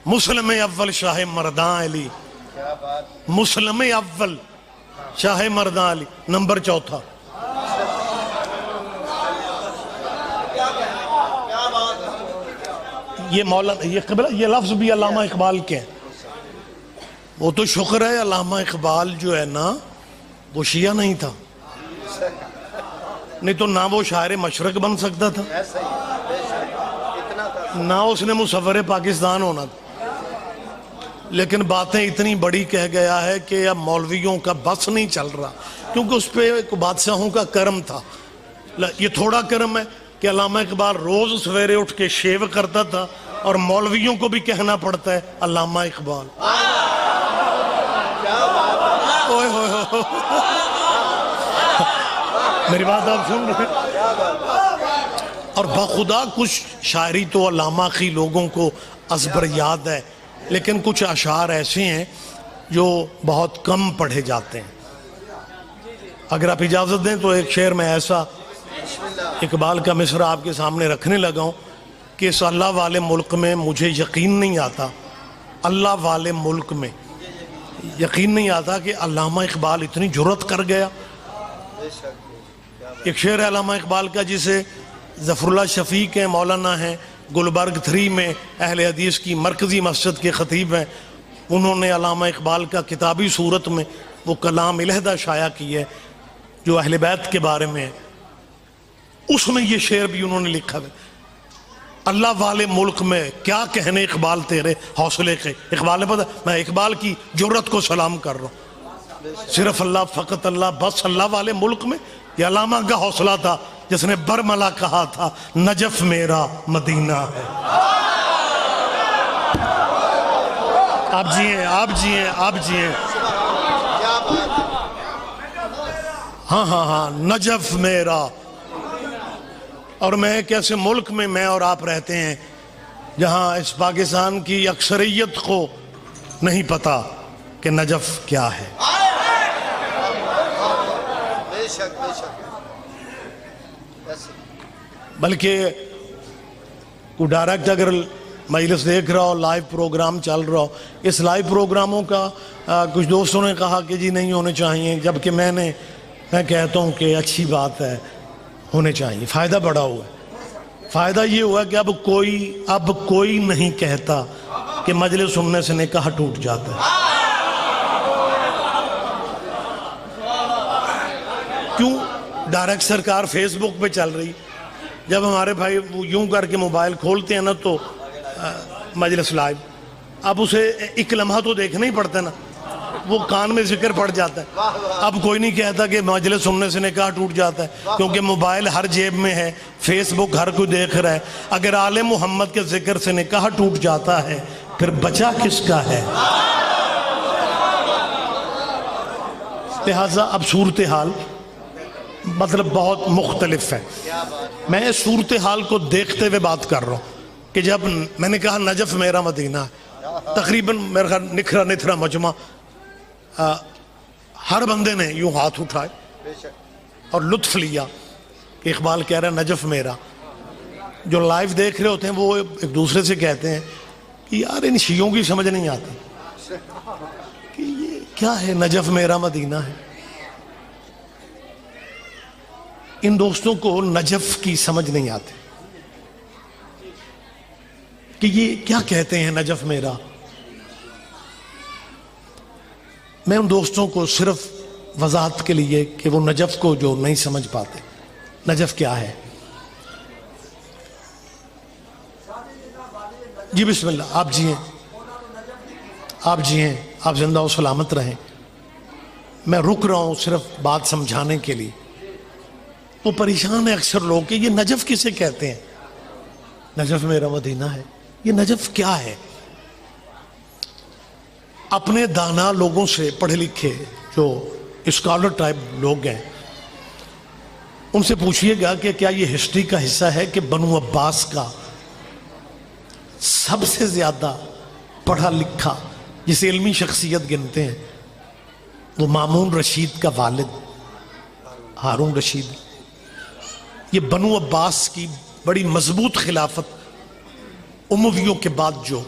مسلم اول شاہ مردان علی، مسلم اول شاہ مردان علی نمبر 4۔ یہ مولانا یہ لفظ بھی علامہ اقبال کے ہیں۔ وہ تو شکر ہے علامہ اقبال جو ہے نا وہ شیعہ نہیں تھا، نہیں تو نہ وہ شاعر مشرق بن سکتا تھا نہ اس نے مصور پاکستان ہونا تھا۔ لیکن باتیں اتنی بڑی کہہ گیا ہے کہ اب مولویوں کا بس نہیں چل رہا، کیونکہ اس پہ بادشاہوں کا کرم تھا۔ یہ تھوڑا کرم ہے کہ علامہ اقبال روز سویرے اٹھ کے شیو کرتا تھا اور مولویوں کو بھی کہنا پڑتا ہے علامہ اقبال۔ اوئے ہوئے ہوئے، میری بات آپ سن رہے ہیں؟ اور بخدا کچھ شاعری تو علامہ کی لوگوں کو ازبر یاد ہے، لیکن کچھ اشعار ایسے ہیں جو بہت کم پڑھے جاتے ہیں۔ اگر آپ اجازت دیں تو ایک شعر میں ایسا اقبال کا مصرع آپ کے سامنے رکھنے لگا ہوں کہ اس اللہ والے ملک میں مجھے یقین نہیں آتا، اللہ والے ملک میں یقین نہیں آتا کہ علامہ اقبال اتنی جرأت کر گیا۔ ایک شعر ہے علامہ اقبال کا جسے ظفر اللہ شفیق ہیں، مولانا ہیں، گلبرگ 3 میں اہل حدیث کی مرکزی مسجد کے خطیب ہیں، انہوں نے علامہ اقبال کا کتابی صورت میں وہ کلام علیحدہ شائع کی ہے جو اہل بیت کے بارے میں ہے۔ اس میں یہ شعر بھی انہوں نے لکھا ہے، اللہ والے ملک میں کیا کہنے اقبال تیرے حوصلے کے۔ اقبال نے پتا میں اقبال کی جرأت کو سلام کر رہا ہوں، صرف اللہ، فقط اللہ، بس اللہ والے ملک میں۔ یہ علامہ کا حوصلہ تھا جس نے برملا کہا تھا نجف میرا مدینہ ہے۔ آپ جیئیں، آپ جیئیں، آپ جیئیں۔ ہاں ہاں ہاں، نجف میرا۔ اور میں ایک ایسے ملک میں میں اور آپ رہتے ہیں جہاں اس پاکستان کی اکثریت کو نہیں پتا کہ نجف کیا ہے۔ بلکہ کوئی ڈائریکٹ اگر مجلس دیکھ رہا ہو، لائیو پروگرام چل رہا ہو، اس لائیو پروگراموں کا کچھ دوستوں نے کہا کہ جی نہیں ہونے چاہیے، جبکہ میں کہتا ہوں کہ اچھی بات ہے، ہونے چاہیے۔ فائدہ بڑا ہوا ہے، فائدہ یہ ہوا کہ اب کوئی نہیں کہتا کہ مجلس سننے سے نکاح ٹوٹ جاتا ہے۔ کیوں؟ ڈائریکٹ سرکار فیس بک پہ چل رہی، جب ہمارے بھائی وہ یوں کر کے موبائل کھولتے ہیں نا تو مجلس لائیو، اب اسے ایک لمحہ تو دیکھنا ہی پڑتا ہے نا، وہ کان میں ذکر پڑ جاتا ہے۔ اب کوئی نہیں کہتا کہ مجلس سننے سے نکاح ٹوٹ جاتا ہے، کیونکہ موبائل ہر جیب میں ہے، فیس بک ہر کوئی دیکھ رہا ہے۔ اگر آل محمد کے ذکر سے نکاح ٹوٹ جاتا ہے پھر بچا کس کا ہے؟ لہٰذا اب صورتحال مطلب بہت مختلف ہے۔ میں صورتحال کو دیکھتے ہوئے بات کر رہا ہوں کہ جب میں نے کہا نجف میرا مدینہ ہے، تقریباً میرا خیال نکھرا نتھرا مجمع ہر بندے نے یوں ہاتھ اٹھائے اور لطف لیا کہ اقبال کہہ رہا ہے نجف میرا۔ جو لائیو دیکھ رہے ہوتے ہیں وہ ایک دوسرے سے کہتے ہیں کہ یار ان شیعوں کی سمجھ نہیں آتی کہ یہ کیا ہے نجف میرا مدینہ ہے۔ ان دوستوں کو نجف کی سمجھ نہیں آتی کہ یہ کیا کہتے ہیں نجف میرا۔ میں ان دوستوں کو صرف وضاحت کے لیے کہ وہ نجف کو جو نہیں سمجھ پاتے، نجف کیا ہے۔ جی بسم اللہ، آپ جیئیں، آپ جیئیں، آپ زندہ و سلامت رہیں۔ میں رک رہا ہوں صرف بات سمجھانے کے لیے۔ وہ پریشان ہے اکثر لوگ کہ یہ نجف کسے کہتے ہیں، نجف میرا مدینہ ہے، یہ نجف کیا ہے۔ اپنے دانا لوگوں سے، پڑھے لکھے جو اسکالر ٹائپ لوگ ہیں، ان سے پوچھئے گا کہ کیا یہ ہسٹری کا حصہ ہے کہ بنو عباس کا سب سے زیادہ پڑھا لکھا جسے علمی شخصیت گنتے ہیں وہ مامون رشید کا والد ہارون رشید۔ یہ بنو عباس کی بڑی مضبوط خلافت امویوں کے بعد جو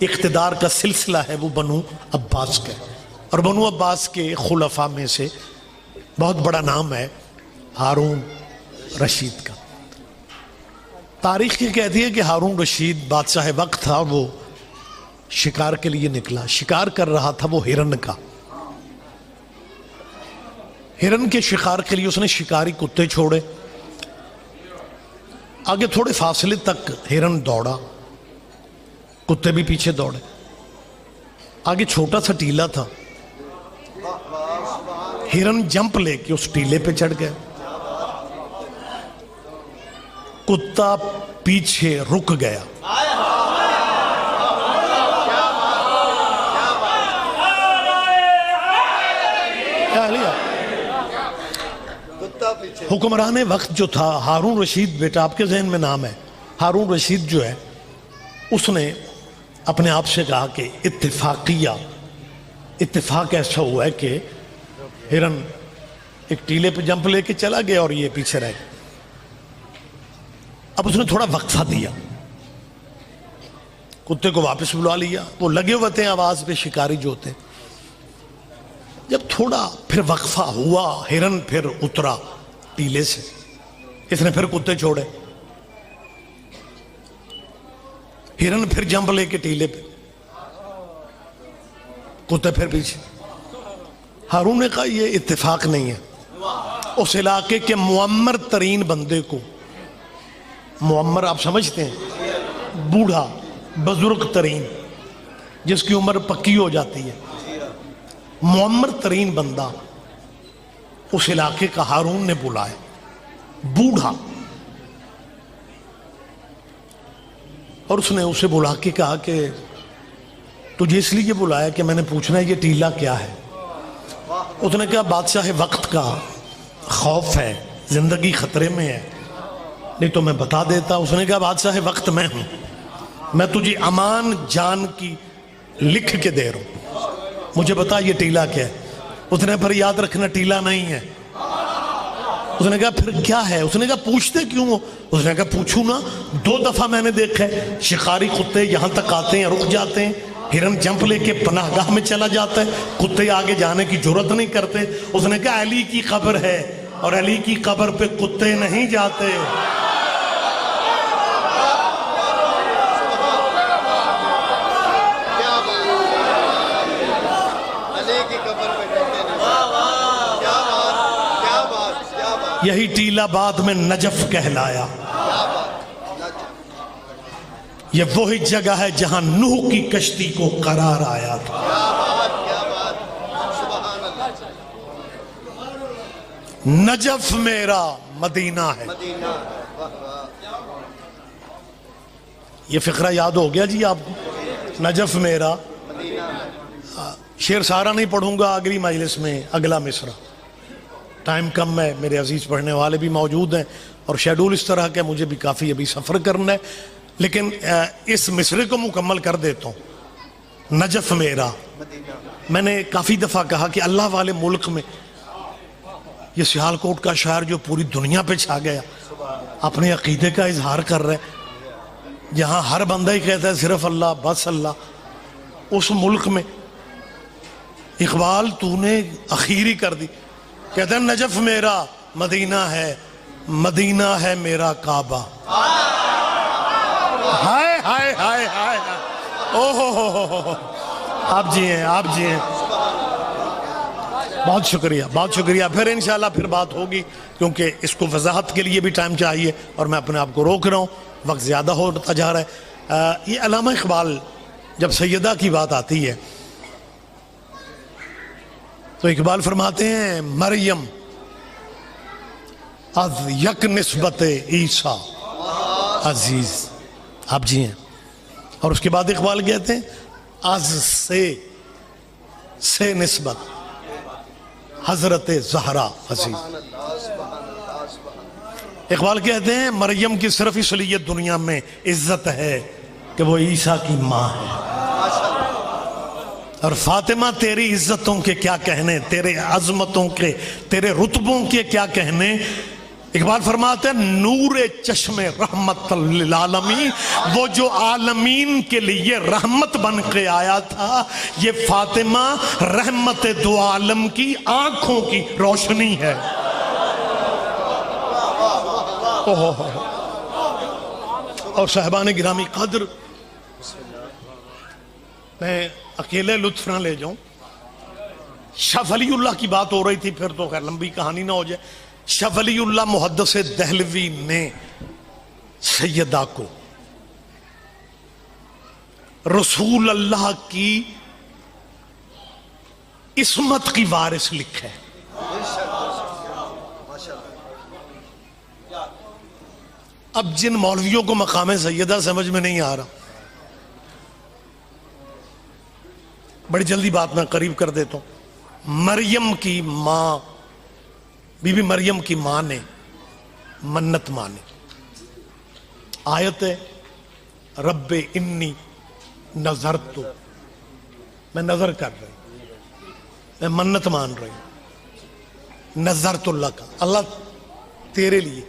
اقتدار کا سلسلہ ہے وہ بنو عباس کا ہے، اور بنو عباس کے خلفاء میں سے بہت بڑا نام ہے ہارون رشید کا۔ تاریخ یہ کہتی ہے کہ ہارون رشید بادشاہ وقت تھا، وہ شکار کے لیے نکلا، شکار کر رہا تھا وہ ہرن کا۔ ہرن کے شکار کے لیے اس نے شکاری کتے چھوڑے، آگے تھوڑے فاصلے تک ہرن دوڑا، کتے بھی پیچھے دوڑے، آگے چھوٹا سا ٹیلا تھا، ہرن جمپ لے کے اس ٹیلے پہ چڑھ گیا، کتا پیچھے رک گیا، حکمران وقت جو تھا ہارون رشید، بیٹا آپ کے ذہن میں نام ہے ہارون رشید جو ہے، اس نے اپنے آپ سے کہا کہ اتفاق ایسا ہوا ہے کہ ہرن ایک ٹیلے پہ جمپ لے کے چلا گیا اور یہ پیچھے رہ گیا۔ اب اس نے تھوڑا وقفہ دیا، کتے کو واپس بلا لیا، وہ لگے ہوئے تھے آواز پہ شکاری جو ہوتے، جب تھوڑا پھر وقفہ ہوا، ہرن پھر اترا ٹیلے سے، اس نے پھر کتے چھوڑے، ہرن پھر جمپ لے کے ٹیلے پہ، کتے پھر پیچھے۔ ہارون نے کہا یہ اتفاق نہیں ہے، اس علاقے کے معمر ترین بندے کو، معمر آپ سمجھتے ہیں بوڑھا بزرگ ترین جس کی عمر پکی ہو جاتی ہے، معمر ترین بندہ اس علاقے کا ہارون نے بلایا، بوڑھا، اور اس نے اسے بلا کے کہا کہ تجھے اس لیے بلایا کہ میں نے پوچھنا ہے یہ ٹیلا کیا ہے؟ اس نے کہا بادشاہ وقت کا خوف ہے، زندگی خطرے میں ہے، نہیں تو میں بتا دیتا۔ اس نے کہا بادشاہ وقت میں ہوں، میں تجھے امان جان کی لکھ کے دے رہا ہوں، مجھے بتا یہ ٹیلا کیا ہے؟ اس نے پھر یاد رکھنا ٹیلا نہیں ہے۔ اس نے کہا پھر کیا ہے؟ اس نے کہا پوچھتے کیوں ہو؟ اس نے کہا پوچھوں نا، 2 دفعہ میں نے دیکھا ہے شکاری کتے یہاں تک آتے ہیں، رک جاتے ہیں، ہرن جمپ لے کے پناہ گاہ میں چلا جاتا ہے، کتے آگے جانے کی جرات نہیں کرتے۔ اس نے کہا علی کی قبر ہے اور علی کی قبر پہ کتے نہیں جاتے۔ یہی ٹیلا بعد میں نجف کہلایا۔ یہ وہی جگہ ہے جہاں نوح کی کشتی کو قرار آیا تھا۔ نجف میرا مدینہ ہے۔ یہ فقرہ یاد ہو گیا جی آپ کو؟ نجف میرا، شعر سارا نہیں پڑھوں گا، اگلی مجلس میں اگلا مصرع، ٹائم کم ہے، میرے عزیز پڑھنے والے بھی موجود ہیں اور شیڈول اس طرح کہ مجھے بھی کافی ابھی سفر کرنا ہے، لیکن اس مصرے کو مکمل کر دیتا ہوں۔ نجف میرا، میں نے کافی دفعہ کہا کہ اللہ والے ملک میں یہ سیالکوٹ کا شاعر جو پوری دنیا پہ چھا گیا، اپنے عقیدے کا اظہار کر رہے، جہاں ہر بندہ ہی کہتا ہے صرف اللہ، بس اللہ، اس ملک میں اقبال تو نے اخیری کر دی، کہتا ہے نجف میرا مدینہ ہے، مدینہ ہے میرا کعبہ۔ ہائے ہائے ہائے ہائے، اوہ آپ جی ہیں، آپ جی ہیں، بہت شکریہ، بہت شکریہ۔ پھر انشاءاللہ پھر بات ہوگی، کیونکہ اس کو وضاحت کے لیے بھی ٹائم چاہیے اور میں اپنے آپ کو روک رہا ہوں، وقت زیادہ ہوتا جا رہا ہے۔ یہ علامہ اقبال جب سیدہ کی بات آتی ہے تو اقبال فرماتے ہیں مریم از یک نسبت عیسیٰ عزیز، آپ جی ہیں، اور اس کے بعد اقبال کہتے ہیں از سے نسبت حضرت زہرا عزیز۔ اقبال کہتے ہیں مریم کی صرف اس لیے دنیا میں عزت ہے کہ وہ عیسیٰ کی ماں ہے، اور فاطمہ تیری عزتوں کے کیا کہنے، تیرے عظمتوں کے، تیرے رتبوں کے کیا کہنے، اقبال فرماتے ہیں نور چشم رحمت للعالمین، وہ جو عالمین کے لیے رحمت بن کے آیا تھا، یہ فاطمہ رحمت دو عالم کی آنکھوں کی روشنی ہے۔ اور صاحبان گرامی قدر، میں اکیلے لطف نہ لے جاؤں، شاہ ولی اللہ کی بات ہو رہی تھی، پھر تو خیر لمبی کہانی نہ ہو جائے۔ شاہ ولی اللہ محدث دہلوی نے سیدہ کو رسول اللہ کی عصمت کی وارث لکھا ہے۔ اب جن مولویوں کو مقام سیدہ سمجھ میں نہیں آ رہا، بڑی جلدی بات میں قریب کر دیتا ہوں۔ مریم کی ماں، بی بی مریم کی ماں نے منت مانی، آیت ہے رب انی نظرت، میں نظر کر رہی ہوں، میں منت مان رہی ہوں، نظرت اللہ کا، اللہ تیرے لیے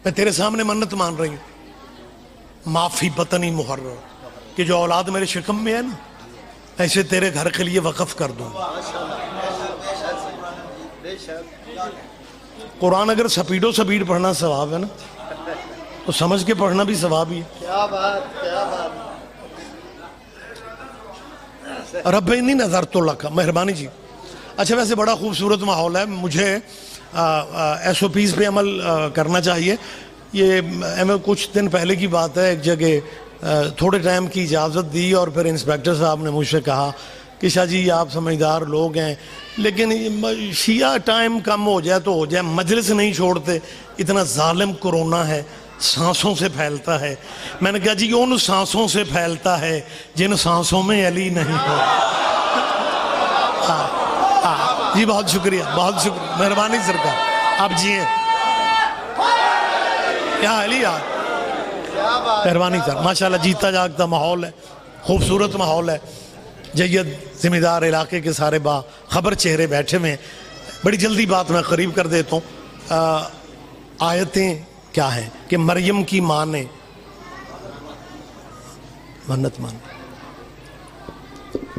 میں تیرے سامنے منت مان رہی ہوں، معافی بطنی محرر، کہ جو اولاد میرے شکم میں ہے نا، ایسے تیرے گھر کے لیے وقف کر دوں۔ قرآن اگر سپیڈو سپیڈ پڑھنا ثواب ہے نا، تو سمجھ کے پڑھنا بھی ثواب ہی ہے۔ کیا بات، کیا بات۔ رب انی نظرت اللہ کا، مہربانی جی۔ اچھا ویسے بڑا خوبصورت ماحول ہے، مجھے ایس او پیز پہ عمل کرنا چاہیے۔ یہ کچھ دن پہلے کی بات ہے، ایک جگہ تھوڑے ٹائم کی اجازت دی، اور پھر انسپیکٹر صاحب نے مجھ سے کہا کہ شاہ جی آپ سمجھدار لوگ ہیں، لیکن شیعہ ٹائم کم ہو جائے تو ہو جائے، مجلس نہیں چھوڑتے، اتنا ظالم کرونا ہے، سانسوں سے پھیلتا ہے۔ میں نے کہا جی ان سانسوں سے پھیلتا ہے جن سانسوں میں علی نہیں ہو۔ جی بہت شکریہ، بہت شکریہ، مہربانی سرکار، آپ جی ہیں کیا علی یار، مہربانی سر، ماشاءاللہ جیتا جاگتا ماحول ہے، خوبصورت ماحول ہے، جید ذمہ دار علاقے کے سارے با خبر چہرے بیٹھے ہوئے ہیں۔ بڑی جلدی بات میں قریب کر دیتا ہوں۔ آیتیں کیا ہیں کہ مریم کی ماں نے منت مانی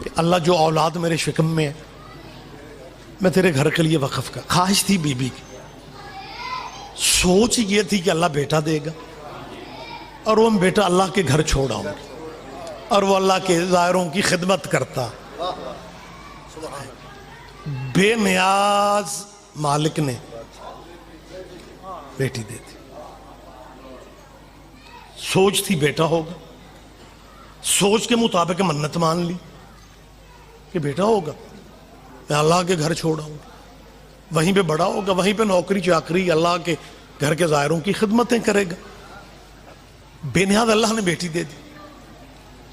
کہ اللہ جو اولاد میرے شکم میں ہے میں تیرے گھر کے لیے وقف کر۔ خواہش تھی بی بی کی، سوچ یہ تھی کہ اللہ بیٹا دے گا، اور وہ بیٹا اللہ کے گھر چھوڑ آؤں گا، اور وہ اللہ کے زائروں کی خدمت کرتا۔ بے نیاز مالک نے بیٹی دے دی، سوچ تھی بیٹا ہوگا، سوچ کے مطابق منت مان لی کہ بیٹا ہوگا، میں اللہ کے گھر چھوڑ آؤں گا، وہیں پہ بڑا ہوگا، وہیں پہ نوکری چاکری اللہ کے گھر کے زائروں کی خدمتیں کرے گا۔ بے نیاز اللہ نے بیٹی دے دی۔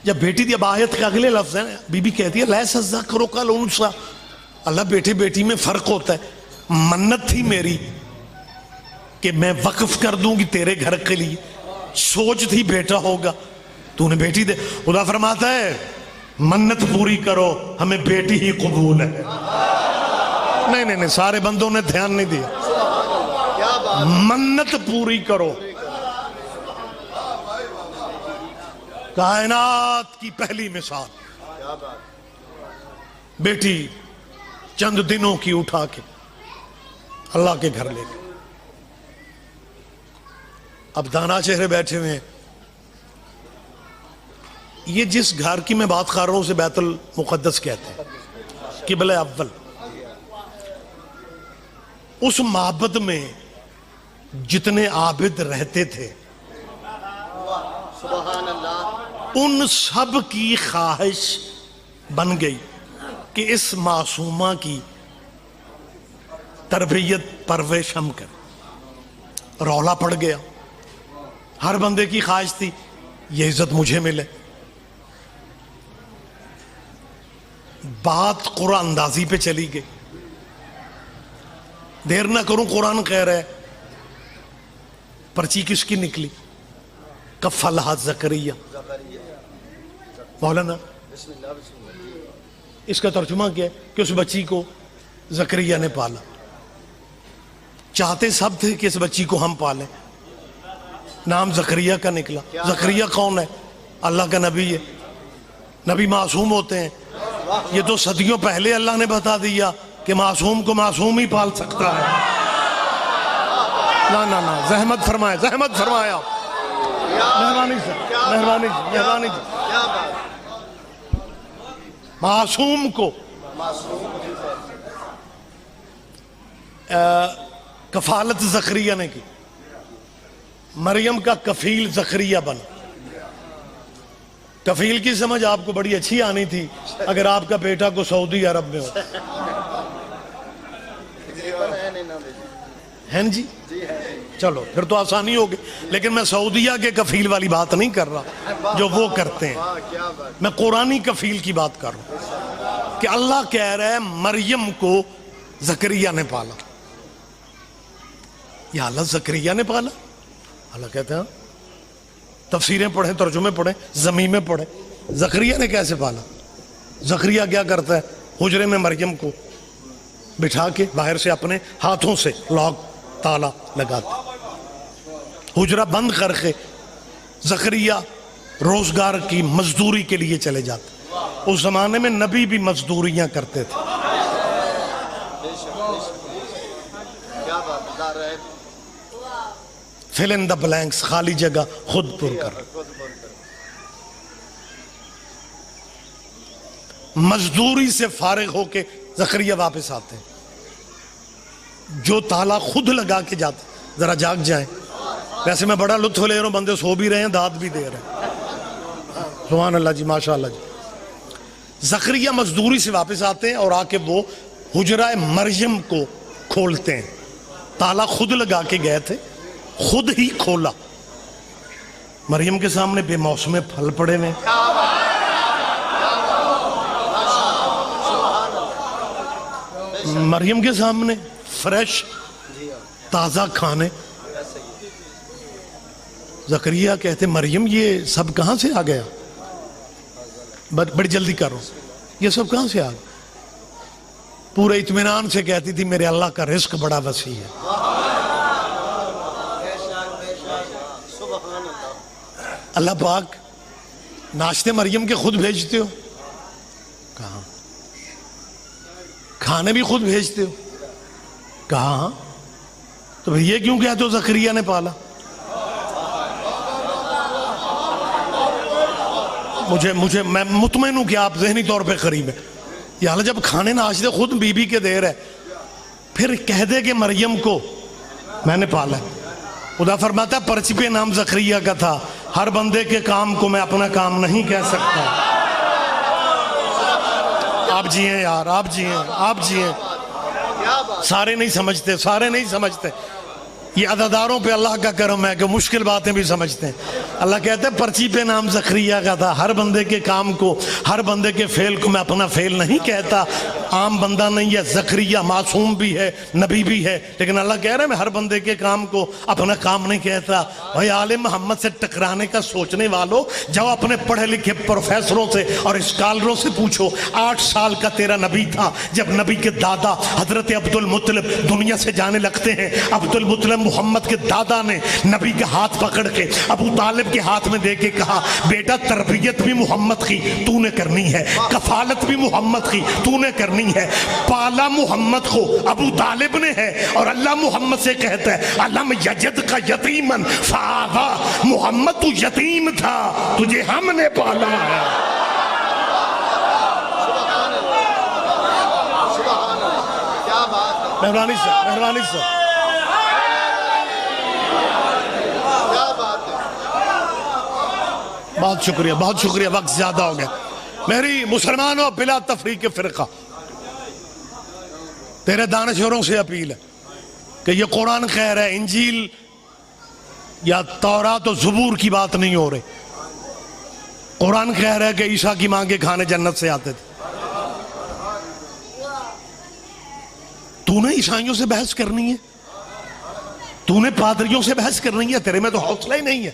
جب بیٹی دی، اب آیت کے اگلے لفظ ہیں، بی بی کہتی ہے لیس الذکر کالانثی، اللہ بیٹے بیٹی میں فرق ہوتا ہے، منت تھی میری کہ میں وقف کر دوں گی تیرے گھر کے لیے، سوچ تھی بیٹا ہوگا، تو نے بیٹی دے۔ خدا فرماتا ہے منت پوری کرو، ہمیں بیٹی ہی قبول ہے۔ نہیں نہیں نہیں، سارے بندوں نے دھیان نہیں دیا، منت پوری کرو۔ کائنات کی پہلی مثال، بیٹی چند دنوں کی اٹھا کے اللہ کے گھر لے گئے۔ اب دانا چہرے بیٹھے ہوئے ہیں، یہ جس گھر کی میں بات کر رہا ہوں اسے بیت المقدس کہتے ہیں، قبلہ اول۔ اس معبد میں جتنے عابد رہتے تھے سبحان اللہ، ان سب کی خواہش بن گئی کہ اس معصومہ کی تربیت پرورش ہم کریں۔ رولا پڑ گیا، ہر بندے کی خواہش تھی یہ عزت مجھے ملے۔ بات قرآن اندازی پہ چلی گئی، دیر نہ کروں، قرآن کہہ رہا ہے، پرچی کس کی نکلی؟ کفلھا زکریا۔ مولانا اس کا ترجمہ کیا ہے کہ اس بچی کو زکریا نے پالا۔ چاہتے سب تھے کہ اس بچی کو ہم پالیں. نام زکریا کا نکلا. زکریا کون ہے؟ اللہ کا نبی ہے. نبی معصوم ہوتے ہیں. یہ تو صدیوں پہلے اللہ نے بتا دیا کہ معصوم کو معصوم ہی پال سکتا ہے. نا زحمت فرمائے، زحمت فرمایا. مہربانی سے، مہربانی سے، مہربانی سے. کیا بات. معصوم کو کفالت زکریا نے کی. مریم کا کفیل زکریا بنا. کفیل کی سمجھ آپ کو بڑی اچھی آنی تھی اگر آپ کا بیٹا کو سعودی عرب میں ہو. ہیں جی؟ چلو پھر تو آسانی ہوگی. لیکن میں سعودیہ کے کفیل والی بات نہیں کر رہا جو وہ کرتے ہیں. میں قرآنی کفیل کی بات کر رہا ہوں کہ اللہ کہہ رہا ہے مریم کو زکریا نے پالا. یا اللہ زکریا نے پالا؟ اللہ کہتے ہیں تفسیریں پڑھیں، ترجمے پڑھیں، زمین میں پڑھیں. زکریا نے کیسے پالا؟ زکریا کیا کرتا ہے؟ حجرے میں مریم کو بٹھا کے باہر سے اپنے ہاتھوں سے لاک تالا لگاتے. حجرہ بند کر کے زکریا روزگار کی مزدوری کے لیے چلے جاتے. اس زمانے میں نبی بھی مزدوریاں کرتے تھے. کیا بات بتا رہے. فل ان دا بلینکس، خالی جگہ خود پر کر. مزدوری سے فارغ ہو کے زکریا واپس آتے ہیں. جو تالا خود لگا کے جاتے. ذرا جاگ جائیں. ویسے میں بڑا لطف لے رہا ہوں، بندے سو بھی رہے ہیں، داد بھی دے رہے ہیں. سبحان اللہ جی، ماشاء اللہ جی. زکریا مزدوری سے واپس آتے ہیں اور آ کے وہ حجرہ مریم کو کھولتے ہیں. تالا خود لگا کے گئے تھے، خود ہی کھولا. مریم کے سامنے بے موسم پھل پڑے ہوئے. مریم کے سامنے فریش تازہ کھانے. زکریا کہتے مریم یہ سب کہاں سے آ گیا؟ بڑی جلدی کر رہا ہوں، یہ سب کہاں سے آ گیا؟ پورے اطمینان سے کہتی تھی میرے اللہ کا رزق بڑا وسیع ہے. اللہ پاک ناشتے مریم کے خود بھیجتے ہو؟ کہاں. کھانے بھی خود بھیجتے ہو؟ کہاں. تو پھر یہ کیوں کہتے ہو زکریا نے پالا؟ میں مطمئن ہوں کہ آپ ذہنی طور پہ قریب ہیں. یا اللہ جب کھانے ناشتے خود بی بی کے دے رہے پھر کہہ دے کہ مریم کو میں نے پالا. خدا فرماتا ہے پرچی پہ نام زکریا کا تھا. ہر بندے کے کام کو میں اپنا کام نہیں کہہ سکتا. آپ جیئیں یار، آپ جیئیں، آپ جیئیں. سارے نہیں سمجھتے، سارے نہیں سمجھتے. یہ عدداروں پہ اللہ کا کرم ہے کہ مشکل باتیں بھی سمجھتے ہیں. اللہ کہتے ہیں پرچی پہ نام زکریا کا تھا. ہر بندے کے کام کو، ہر بندے کے فعل کو میں اپنا فعل نہیں کہتا. عام بندہ نہیں ہے. زکریا معصوم بھی ہے، نبی بھی ہے، لیکن اللہ کہہ رہا ہے میں ہر بندے کے کام کو اپنا کام نہیں کہتا. بھائی آل محمد سے ٹکرانے کا سوچنے والوں، جب اپنے پڑھے لکھے پروفیسروں سے اور اسکالروں سے پوچھو. 8 سال کا تیرا نبی تھا جب نبی کے دادا حضرت عبد المطلب دنیا سے جانے لگتے ہیں. عبد المطلب محمد کے دادا نے نبی کا ہاتھ پکڑ کے ابو طالب کے ہاتھ میں دے کے کہا بیٹا تربیت بھی محمد کی تو نے کرنی ہے، کفالت بھی محمد کی تو نے کرنی ہے. پالا محمد کو ابو طالب نے ہے اور اللہ محمد سے کہتا ہے علم یجد کا یتیمن فآوا. محمد تو یتیم تھا، تجھے ہم نے پالا ہے. مہربانی سے، مہربانی سے. بہت شکریہ، بہت شکریہ. وقت زیادہ ہو گیا. میری مسلمانوں بلا تفریق فرقہ تیرے دانشوروں سے اپیل ہے کہ یہ قرآن کہہ رہا ہے، انجیل یا تورات و زبور کی بات نہیں ہو رہی. قرآن کہہ رہا ہے کہ عیسیٰ کی ماں کے کھانے جنت سے آتے تھے. تو نے عیسائیوں سے بحث کرنی ہے، تو نے پادریوں سے بحث کرنی ہے، تیرے میں تو حوصلہ ہی نہیں ہے.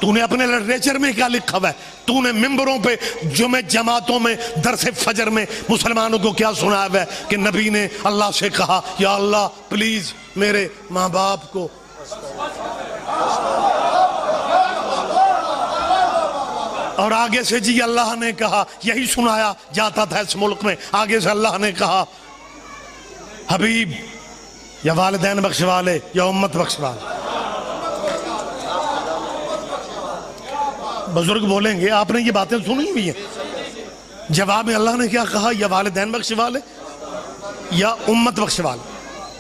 تو نے اپنے لٹریچر میں کیا لکھا ہوا ہے؟ تو نے ممبروں پہ جمعہ جماعتوں میں درس فجر میں مسلمانوں کو کیا سنایا ہوا ہے کہ نبی نے اللہ سے کہا یا اللہ پلیز میرے ماں باپ کو. اور آگے سے جی اللہ نے کہا، یہی سنایا جاتا تھا اس ملک میں. آگے سے اللہ نے کہا حبیب یا والدین بخشوالے یا امت بخشوالے. بزرگ بولیں گے آپ نے یہ باتیں سنی ہوئی ہیں. جواب میں اللہ نے کیا کہا؟ یا والدین بخشوالے یا امت بخشوالے.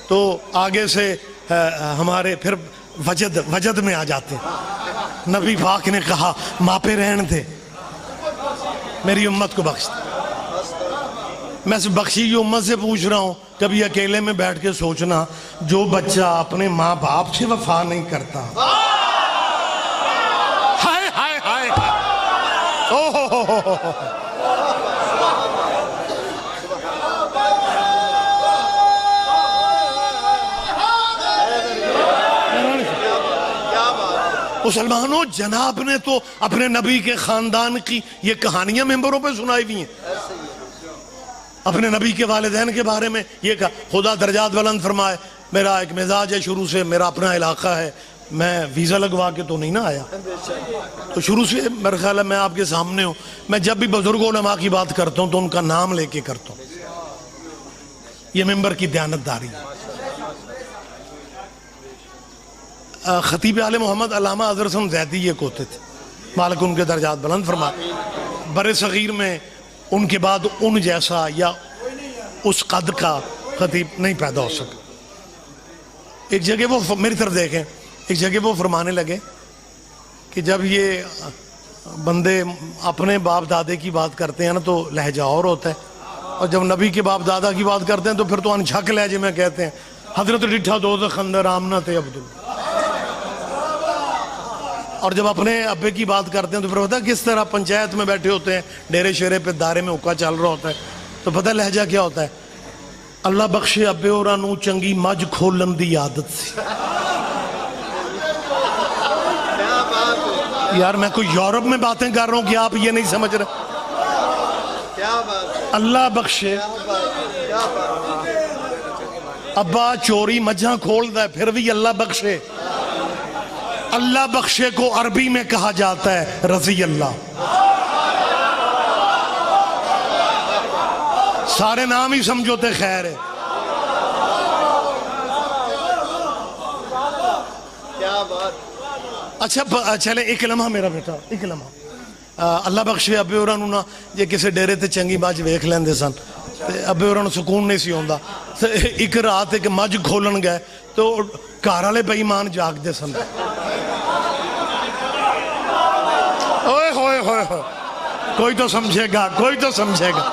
تو آگے سے ہمارے پھر وجد میں آ جاتے ہیں. نبی پاک نے کہا ماں پہ رہن دے، میری امت کو بخش دے. میں سے بخشی ہوئی امت سے پوچھ رہا ہوں، کبھی اکیلے میں بیٹھ کے سوچنا جو بچہ اپنے ماں باپ سے وفا نہیں کرتا، ہائے ہائے ہائے مسلمانوں، جناب نے تو اپنے نبی کے خاندان کی یہ کہانیاں ممبروں پہ سنائی ہوئی ہیں. اپنے نبی کے والدین کے بارے میں یہ کہا خدا درجات بلند فرمائے میرا ایک مزاج ہے، شروع سے میرا اپنا علاقہ ہے، میں ویزا لگوا کے تو نہیں نہ آیا. تو شروع سے میرا خیال ہے میں آپ کے سامنے ہوں. میں جب بھی بزرگ علماء کی بات کرتا ہوں تو ان کا نام لے کے کرتا ہوں. یہ ممبر کی دیانتداری ہے. خطیب آل محمد علامہ اظہر حسن زیدی یہ کوتے تھے، مالک ان کے درجات بلند فرمائے. بر صغیر میں ان کے بعد ان جیسا یا اس قد کا خطیب نہیں پیدا ہو سکا. ایک جگہ وہ میری طرف دیکھیں، ایک جگہ وہ فرمانے لگے کہ جب یہ بندے اپنے باپ دادے کی بات کرتے ہیں نا تو لہجہ اور ہوتا ہے، اور جب نبی کے باپ دادا کی بات کرتے ہیں تو پھر تو انجھک لہجے میں کہتے ہیں حضرت ڈٹھا دوزخ اندر آمنہ تے عبداللہ. اور جب اپنے ابے کی بات کرتے ہیں تو پھر پتہ کس طرح پنچایت میں بیٹھے ہوتے ہیں، ڈیرے شیرے پہ دارے میں حکا چل رہا ہوتا ہے، تو پتہ لہجہ کیا ہوتا ہے؟ اللہ بخشے ابے ہوراں نوں چنگی مجھ کھولن دی عادت سی. یار میں کوئی یورپ میں باتیں کر رہا ہوں کہ آپ یہ نہیں سمجھ رہے. اللہ بخشے ابا چوری مجھاں کھول دا ہے پھر بھی اللہ بخشے. اللہ بخشے کو عربی میں کہا جاتا ہے رضی اللہ. سارے نام ہی سمجھوتے خیر ہے. اچھا چلے ایک لمحہ میرا بیٹا، ایک لمحہ. اللہ بخشے ابے ہوراں نوں نا جے کسے ڈیرے تے چنگی مجھ ویکھ لیندے سن تے ابے ہوراں نوں سکون نہیں سی ہوندا. ایک رات ایک مجھ کھولن گئے تو گھر والے بے ایمان جاگدے سن. اوئے ہوئے ہوئے ہوئے، کوئی تو سمجھے گا، کوئی تو سمجھے گا.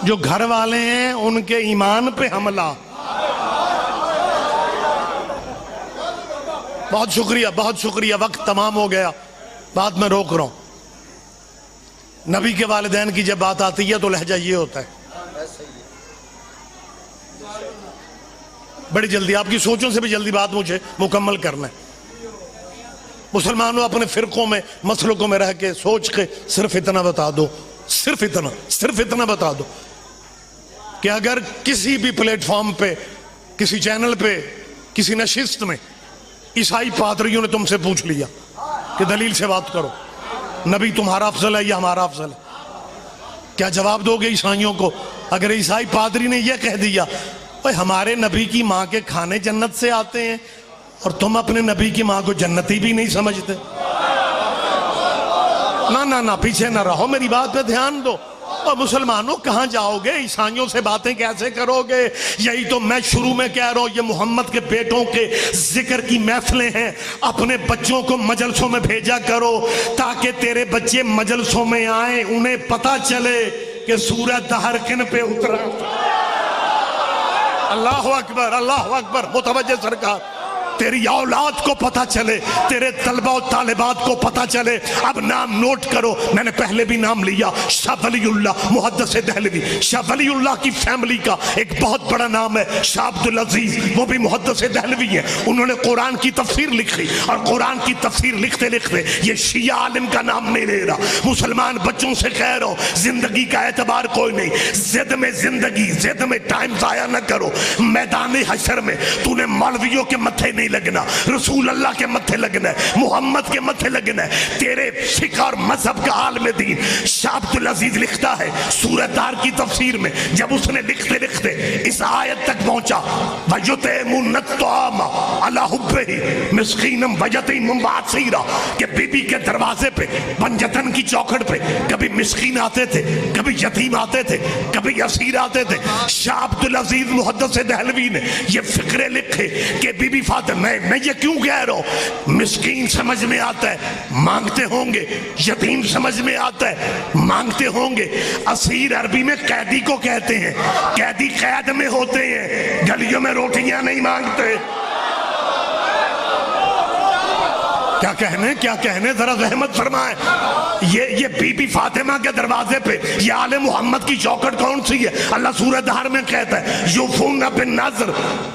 جو گھر والے ہیں ان کے ایمان پہ حملہ. بہت شکریہ، بہت شکریہ. وقت تمام ہو گیا، بات میں روک رہا ہوں. نبی کے والدین کی جب بات آتی ہے تو لہجہ یہ ہوتا ہے. بڑی جلدی، آپ کی سوچوں سے بھی جلدی بات مجھے مکمل کرنا ہے. مسلمانوں اپنے فرقوں میں مسلکوں میں رہ کے سوچ کے صرف اتنا بتا دو، صرف اتنا بتا دو کہ اگر کسی بھی پلیٹ فارم پہ، کسی چینل پہ، کسی نشست میں عیسائی پادریوں نے تم سے پوچھ لیا کہ دلیل سے بات کرو، نبی تمہارا افضل ہے یا ہمارا افضل ہے، کیا جواب دو گے عیسائیوں کو؟ اگر عیسائی پادری نے یہ کہہ دیا ہمارے نبی کی ماں کے کھانے جنت سے آتے ہیں اور تم اپنے نبی کی ماں کو جنتی بھی نہیں سمجھتے، نہ پیچھے نہ رہو، میری بات پہ دھیان دو. اور مسلمانوں کہاں جاؤ گے؟ عیسائیوں سے باتیں کیسے کرو گے؟ یہی تو میں شروع میں کہہ رہا ہوں، یہ محمد کے بیٹوں کے ذکر کی محفلیں ہیں. اپنے بچوں کو مجلسوں میں بھیجا کرو تاکہ تیرے بچے مجلسوں میں آئیں، انہیں پتا چلے کہ سورہ دہر کن پہ اترا. اللہ اکبر، اللہ اکبر. متوجہ سرکار، تیری اولاد کو پتہ چلے، تیرے طلبہ و طالبات کو پتہ چلے۔ اب نام نوٹ کرو، میں نے پہلے بھی نام لیا، شاہ ولی اللہ محدث دہلوی۔ شاہ ولی اللہ کی فیملی کا ایک بہت بڑا نام ہے شاہ عبدالعزیز، وہ بھی محدث دہلوی ہیں۔ انہوں نے قرآن کی تفسیر لکھی، اور قرآن کی تفسیر لکھتے لکھتے یہ شیعہ عالم کا نام نہیں لے رہا۔ مسلمان بچوں سے کہہ رہا ہوں، زندگی کا اعتبار کوئی نہیں، زد میں زندگی، زد میں ٹائم ضائع نہ کرو۔ میدان حشر میں تو نے مولویوں کے متھے نہیں لگنا، رسول اللہ کے متھے لگنا ہے، محمد کے متھے لگنا ہے، تیرے فقہ اور مذہب کا عالم دین۔ شاہ عبدالعزیز لکھتا ہے سورہ دار کی تفسیر میں، جب اس نے لکھتے لکھتے اس آیت تک پہنچا وَيُطْعِمُونَ الطَّعَامَ عَلَىٰ حُبِّهِ مِسْكِينًا وَيَتِيمًا وَأَسِيرًا، کہ بی بی کے دروازے پہ، پنجتن کی چوکھٹ پہ کبھی مسکین آتے تھے، کبھی یتیم آتے تھے، کبھی اسیر آتے تھے۔ شاہ عبدالعزیز محدث دہلوی نے یہ فقرے لکھے کہ بی بی فاطمہ، میں یہ کیوں کہہ رہا ہوں، مسکین سمجھ میں آتا ہے، مانگتے ہوں گے، یتیم سمجھ میں آتا ہے، مانگتے ہوں گے، اسیر عربی میں قیدی کو کہتے ہیں، قیدی قید میں ہوتے ہیں، گلیوں میں روٹیاں نہیں مانگتے۔ کیا کہنے ذرا رحمت فرمائے۔ یہ بی بی فاطمہ کے دروازے پہ یہ آل محمد کی چوکھٹ کون سی ہے؟ اللہ سورہ دہر میں کہتا ہے یوفون بالنذر،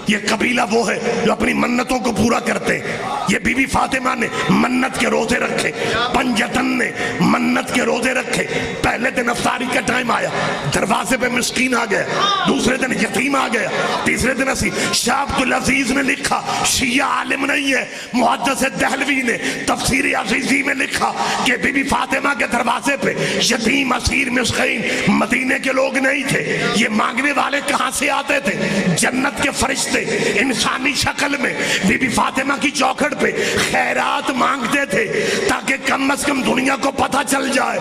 یہ قبیلہ وہ ہے جو اپنی منتوں کو پورا کرتے ہیں۔ یہ بی بی فاطمہ نے منت کے روزے رکھے، پنجتن نے منت کے روزے رکھے۔ پہلے دن افطاری کا ٹائم آیا، دروازے پہ مسکین آ گیا، دوسرے دن یتیم آ گیا، تیسرے دن اسیر۔ شاہ عبدالعزیز نے لکھا، شیعہ عالم نہیں ہے، محدث دہلوی نے تفسیر عزیزی میں لکھا کہ بی بی فاطمہ کے دروازے پہ یتیم، اسیر، مسکین مدینے کے لوگ نہیں تھے۔ یہ مانگنے والے کہاں سے آتے تھے؟ جنت کے فرشتے انسانی شکل میں بی بی فاطمہ کی چوکھٹ پہ خیرات مانگتے تھے، تاکہ کم از کم دنیا کو پتہ چل جائے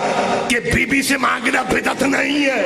کہ بی بی سے مانگنا بدعت نہیں ہے۔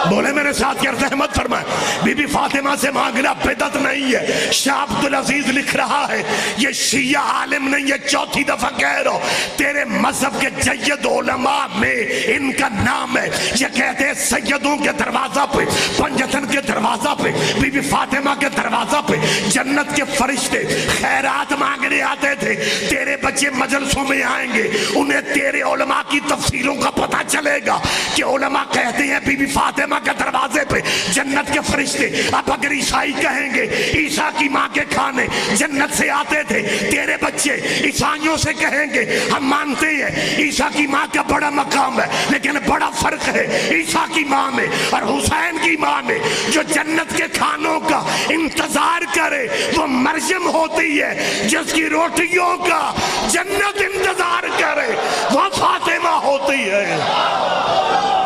بولے میرے ساتھ کیا رحمت فرمائے، بی بی فاطمہ سے مانگنا بدعت نہیں ہے۔ شاہ عبدالعزیز لکھ رہا ہے یہ شیعہ عالم نہیں ہے، چوتھی دفعہ کہہ رہا ہوں، تیرے مذہب کے جید علماء میں ان کا نام ہے۔ یہ کہتے ہیں سیدوں کے دروازہ پہ، پنجتن کے دروازہ پہ، بی بی فاطمہ کے دروازہ پہ جنت کے فرشتے خیرات مانگنے آتے تھے۔ تیرے بچے مجلسوں میں آئیں گے، انہیں تیرے علماء کی تفسیروں کا پتہ چلے گا کہ علماء کہتے ہیں بی بی فاطمہ کے دروازے پہ جنت کے فرشتے۔ اب اگر عیسائی کہیں گے عیسیٰ کی ماں کے کھانے جنت سے آتے تھے، تیرے بچے عیسائیوں سے کہیں گے ہم مانتے ہیں عیسیٰ کی ماں کا بڑا مقام ہے، لیکن بڑا فرق ہے عیسیٰ کی ماں میں اور حسین کی ماں میں۔ جو جنت کے کھانوں کا انتظار کرے وہ مریم ہوتی ہے، جس کی روٹیوں کا جنت انتظار کرے وہ فاطمہ ہوتی ہے۔